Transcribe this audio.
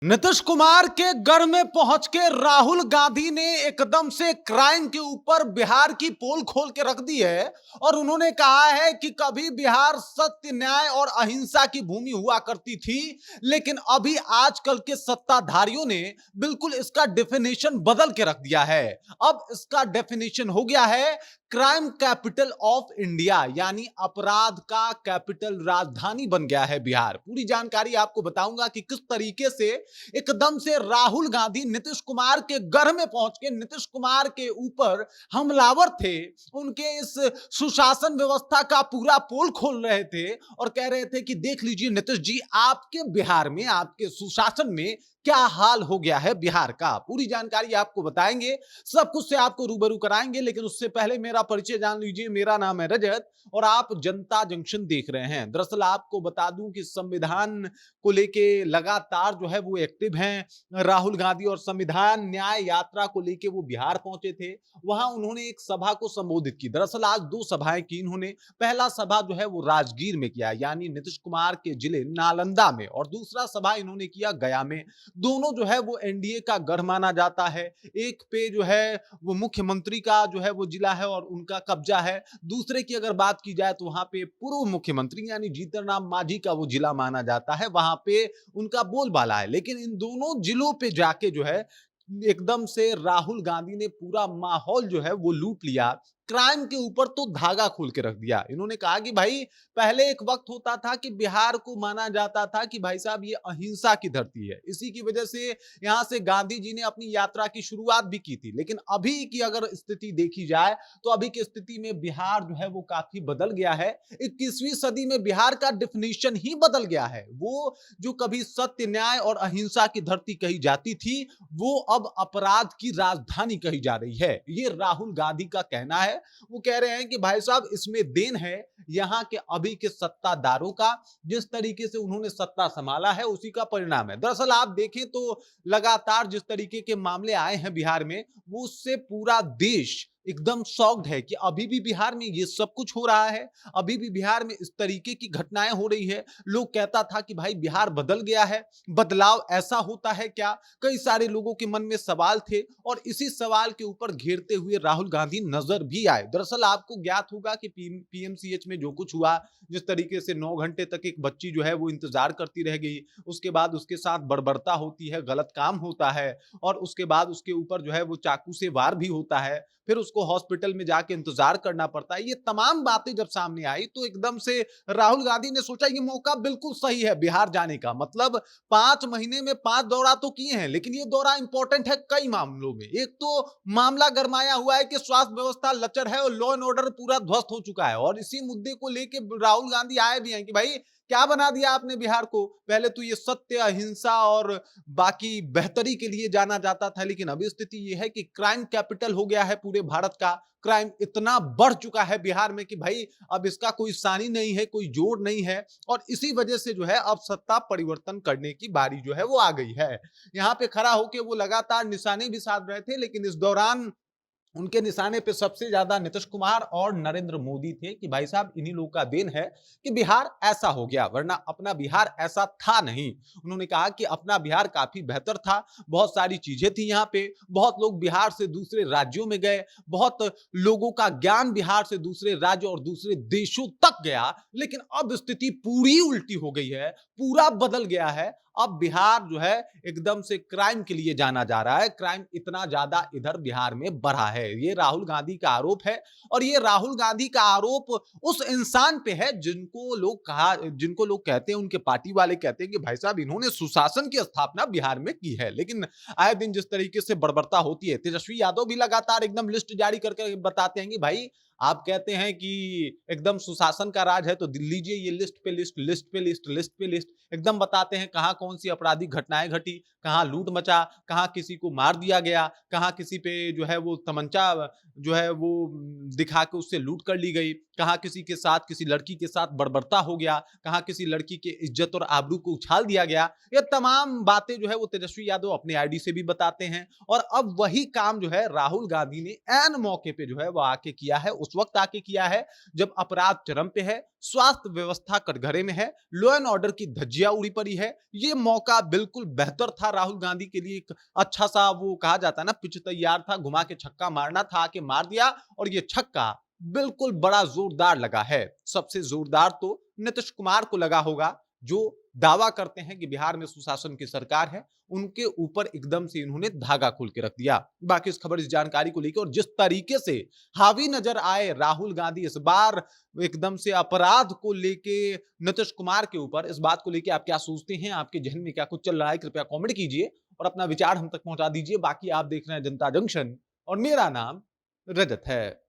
नीतीश कुमार के घर में पहुंच के राहुल गांधी ने एकदम से क्राइम के ऊपर बिहार की पोल खोल के रख दी है और उन्होंने कहा है कि कभी बिहार सत्य न्याय और अहिंसा की भूमि हुआ करती थी, लेकिन अभी आजकल के सत्ताधारियों ने बिल्कुल इसका डेफिनेशन बदल के रख दिया है। अब इसका डेफिनेशन हो गया है क्राइम कैपिटल ऑफ इंडिया, यानी अपराध का कैपिटल राजधानी बन गया है बिहार। पूरी जानकारी आपको बताऊंगा कि किस तरीके से एकदम से राहुल गांधी नीतीश कुमार के घर में पहुंच के नीतीश कुमार के ऊपर हमलावर थे, उनके इस सुशासन व्यवस्था का पूरा पोल खोल रहे थे और कह रहे थे कि देख लीजिए नीतीश जी, आपके बिहार में, आपके सुशासन में क्या हाल हो गया है बिहार का। पूरी जानकारी आपको बताएंगे, सब कुछ से आपको रूबरू कराएंगे, लेकिन उससे पहले मेरा परिचय जान लीजिए। मेरा नाम है रजत और आप जनता जंक्शन देख रहे हैं। दरअसल आपको बता दूं कि संविधान को लेके लगातार जो है वो एक्टिव हैं राहुल गांधी, और संविधान न्याय यात्रा को लेके वो बिहार पहुंचे थे। वहां उन्होंने एक सभा को संबोधित की। दरअसल आज दो सभाएं की इन्होंने। पहला सभा जो है वो राजगीर में किया, यानी नीतीश कुमार के जिले नालंदा में, और दूसरा सभा इन्होंने किया गया में। दोनों जो है वो एनडीए का गढ़ माना जाता है। एक पे जो है वो मुख्यमंत्री का जो है वो जिला है और उनका कब्जा है। दूसरे की अगर बात की जाए तो वहां पे पूर्व मुख्यमंत्री यानी जीतन राम मांझी का वो जिला माना जाता है, वहां पे उनका बोलबाला है। लेकिन इन दोनों जिलों पे जाके जो है एकदम से राहुल गांधी ने पूरा माहौल जो है वो लूट लिया। क्राइम के ऊपर तो धागा खोल के रख दिया। इन्होंने कहा कि भाई, पहले एक वक्त होता था कि बिहार को माना जाता था कि भाई साहब ये अहिंसा की धरती है, इसी की वजह से यहां से गांधी जी ने अपनी यात्रा की शुरुआत भी की थी। लेकिन अभी की अगर स्थिति देखी जाए तो अभी की स्थिति में बिहार जो है वो काफी बदल गया है। 21वीं सदी में बिहार का डिफिनेशन ही बदल गया है। वो जो कभी सत्य न्याय और अहिंसा की धरती कही जाती थी, वो अब अपराध की राजधानी कही जा रही है। ये राहुल गांधी का कहना है। वो कह रहे हैं कि भाई साहब, इसमें देन है यहां के अभी के सत्ताधारों का। जिस तरीके से उन्होंने सत्ता संभाला है उसी का परिणाम है। दरअसल आप देखें तो लगातार जिस तरीके के मामले आए हैं बिहार में, वो उससे पूरा देश एकदम शॉक्ड है कि अभी भी बिहार में ये सब कुछ हो रहा है, अभी भी बिहार में इस तरीके की घटनाएं हो रही है। लोग कहता था कि भाई बिहार बदल गया है, बदलाव ऐसा होता है क्या? कई सारे लोगों के मन में सवाल थे और इसी सवाल के ऊपर घेरते हुए राहुल गांधी नजर भी आए। दरअसल आपको ज्ञात होगा कि पीएमसीएच में जो कुछ हुआ, जिस तरीके से 9 घंटे तक एक बच्ची जो है वो इंतजार करती रह गई, उसके बाद उसके साथ बर्बरता होती है, गलत काम होता है, और उसके बाद उसके ऊपर जो है वो चाकू से वार भी होता है, फिर उसको हॉस्पिटल में जाके इंतजार करना पड़ता है। ये तमाम बातें जब सामने आई तो एकदम से राहुल गांधी ने सोचा ये मौका बिल्कुल सही है बिहार जाने का। मतलब 5 महीने में 5 दौरा तो किए हैं, लेकिन ये दौरा इंपॉर्टेंट है कई मामलों में। एक तो मामला गरमाया हुआ है कि स्वास्थ्य व्यवस्था लचर है और लॉ एंड ऑर्डर पूरा ध्वस्त हो चुका है, और इसी मुद्दे को लेके राहुल गांधी आए भी हैं कि भाई, क्या बना दिया आपने बिहार को? पहले तो ये सत्य, अहिंसा और बाकी बेहतरी के लिए जाना जाता था, लेकिन अभी स्थिति ये है कि क्राइम कैपिटल हो गया है पूरे भारत का। क्राइम इतना बढ़ चुका है बिहार में कि भाई अब इसका कोई सानी नहीं है, कोई जोड़ नहीं है, और इसी वजह से जो है अब सत्ता परिवर्तन करने की बारी जो है वो आ गई है। यहाँ पे खड़ा होके वो लगातार निशाने भी साध रहे थे, लेकिन इस दौरान उनके निशाने पे सबसे ज्यादा नीतीश कुमार और नरेंद्र मोदी थे कि भाई साहब, इन्हीं लोगों का देन है कि बिहार ऐसा हो गया, वरना अपना बिहार ऐसा था नहीं। उन्होंने कहा कि अपना बिहार काफी बेहतर था, बहुत सारी चीजें थी यहाँ पे, बहुत लोग बिहार से दूसरे राज्यों में गए, बहुत लोगों का ज्ञान बिहार से दूसरे राज्य और दूसरे देशों तक गया। लेकिन अब स्थिति पूरी उल्टी हो गई है, पूरा बदल गया है। अब बिहार जो है एकदम से क्राइम के लिए जाना जा रहा है। क्राइम इतना ज्यादा इधर बिहार में बढ़ा है, ये राहुल गांधी का आरोप है। और ये राहुल गांधी का आरोप उस इंसान पे है जिनको लोग कहते हैं, उनके पार्टी वाले कहते हैं कि भाई साहब, इन्होंने सुशासन की स्थापना बिहार में की है। लेकिन आए दिन जिस तरीके से बर्बरता होती है, तेजस्वी यादव भी लगातार एकदम लिस्ट जारी करके बताते हैं कि भाई, आप कहते हैं कि एकदम सुशासन का राज है, तो लीजिए ये लिस्ट पे लिस्ट, लिस्ट पे लिस्ट, लिस्ट पे लिस्ट, एकदम बताते हैं कहां कौन सी आपराधिक घटनाएं घटी, कहां लूट मचा, कहां किसी को मार दिया गया, कहां किसी पे जो है वो तमंचा जो है वो दिखा के उससे लूट कर ली गई, कहां किसी के साथ, किसी लड़की के साथ बर्बरता हो गया, कहां किसी लड़की के इज्जत और आबरू को उछाल दिया गया। ये तमाम बातें जो है वो तेजस्वी यादव अपने आईडी से भी बताते हैं। और अब वही काम जो है राहुल गांधी ने ऐन मौके पे जो है वो आके किया है उस उस वक्त आके किया है जब अपराध चरम पे है, स्वास्थ्य व्यवस्था कटघरे में है, लॉ एंड ऑर्डर की धज्जियां उड़ी पड़ी है। ये मौका बिल्कुल बेहतर था राहुल गांधी के लिए, एक अच्छा सा वो कहा जाता है ना पिच तैयार था, घुमा के छक्का मारना था, आके मार दिया और ये छक्का बिल्कुल बड़ा जोरदार लगा है। सबसे जोरदार तो नीतीश कुमार को लगा होगा, जो दावा करते हैं कि बिहार में सुशासन की सरकार है, उनके ऊपर एकदम से इन्होंने धागा खोल के रख दिया। बाकी इस खबर, इस जानकारी को लेकर और जिस तरीके से हावी नजर आए राहुल गांधी इस बार एकदम से अपराध को लेके नीतीश कुमार के ऊपर, इस बात को लेके आप क्या सोचते हैं? आपके जहन में क्या कुछ चल रहा है? कृपया कमेंट कीजिए और अपना विचार हम तक पहुंचा दीजिए। बाकी आप देख रहे हैं जनता जंक्शन और मेरा नाम रजत है।